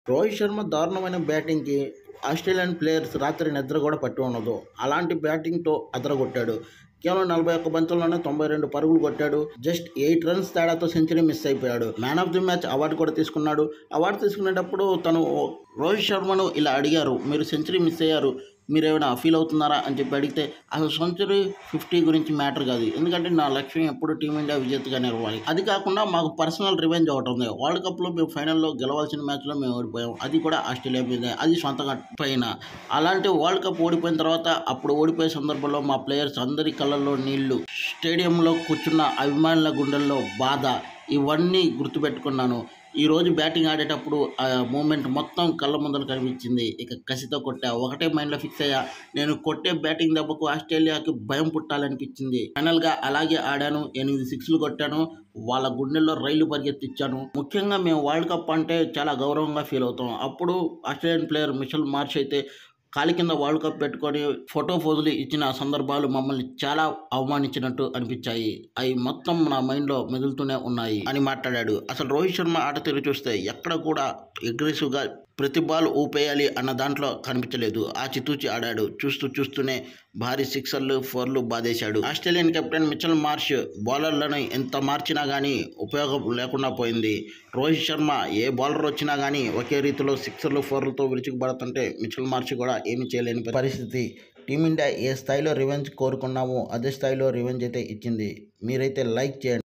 రోహిత్ శర్మ దారుణమైన బ్యాటింగ్కి Australian players రాత్రి నిద్ర కూడా పట్టి ఉండదు. అలాంటి బ్యాటింగ్తో అదరగొట్టాడు. కేవలం 41 బంతుల్లోనే 92 పరుగులు కొట్టాడు. జస్ట్ 8 రన్స్ తేడాతో సెంచరీ మిస్ అయిపోయాడు. Man of the match award కూడా తీసుకున్నాడు. అవార్డు తీసుకునేటప్పుడు తను రోహిత్ శర్మను ఇలా అడిగారు, మీరు సెంచరీ మిస్ అయ్యారు, మీరు ఏమైనా ఫీల్ అవుతున్నారా అని చెప్పి అడిగితే, అసలు సెంచరీ 50 గురించి మ్యాటర్ కాదు, ఎందుకంటే నా లక్ష్యం ఎప్పుడు టీమిండియా విజేతగా నిలవాలి. అది కాకుండా మాకు పర్సనల్ రివెంజ్ ఒకటి ఉంది. వరల్డ్ కప్లో మేము ఫైనల్లో గెలవాల్సిన మ్యాచ్లో మేము ఓడిపోయాం, అది కూడా ఆస్ట్రేలియా మీదే, అది సొంతంగా పైన. అలాంటి వరల్డ్ కప్ ఓడిపోయిన తర్వాత అప్పుడు ఓడిపోయే సందర్భంలో మా ప్లేయర్స్ అందరి కళ్ళల్లో నీళ్లు, స్టేడియంలో కూర్చున్న అభిమానుల గుండెల్లో బాధ, ఇవన్నీ గుర్తుపెట్టుకున్నాను. ఈరోజు బ్యాటింగ్ ఆడేటప్పుడు ఆ మూమెంట్ మొత్తం కళ్ళ ముందర కనిపించింది. ఇక కసితో కొట్టా, ఒకటే మైండ్లో ఫిక్స్ అయ్యా, నేను కొట్టే బ్యాటింగ్ దెబ్బకు ఆస్ట్రేలియాకి భయం పుట్టాలనిపించింది. ఫైనల్గా అలాగే ఆడాను. 8 సిక్స్లు కొట్టాను. వాళ్ళ గుండెల్లో రైలు పరిగెత్తిచ్చాను. ముఖ్యంగా మేము వరల్డ్ కప్ అంటే చాలా గౌరవంగా ఫీల్ అవుతాం. అప్పుడు ఆస్ట్రేలియన్ ప్లేయర్ మిచెల్ మార్ష్ అయితే కాలి కింద వరల్డ్ కప్ పెట్టుకొని ఫోటో పోజులు ఇచ్చిన సందర్భాలు మమ్మల్ని చాలా అవమానించినట్టు అనిపించాయి. అవి మొత్తం నా మైండ్లో మెదులుతూనే ఉన్నాయి అని మాట్లాడాడు. అసలు రోహిత్ శర్మ ఆట తీరు చూస్తే ఎక్కడ కూడా అగ్రెసివ్గా ప్రతి బాల్ ఊపేయాలి అన్న దాంట్లో కనిపించలేదు. ఆచితూచి ఆడాడు. చూస్తూనే భారీ సిక్సర్లు, ఫోర్లు బాధేశాడు. ఆస్ట్రేలియన్ కెప్టెన్ మిచెల్ మార్ష్ బౌలర్లను ఎంత మార్చినా కానీ ఉపయోగం లేకుండా పోయింది. రోహిత్ శర్మ ఏ బౌలర్ వచ్చినా కానీ ఒకే రీతిలో సిక్సర్లు, ఫోర్లతో విరుచుకుపడుతుంటే మిచెల్ మార్ష్ కూడా ఏమీ చేయలేని పరిస్థితి. టీమిండియా ఏ స్థాయిలో రివెంజ్ కోరుకున్నామో అదే స్థాయిలో రివెంజ్ అయితే ఇచ్చింది. మీరైతే లైక్ చేయండి.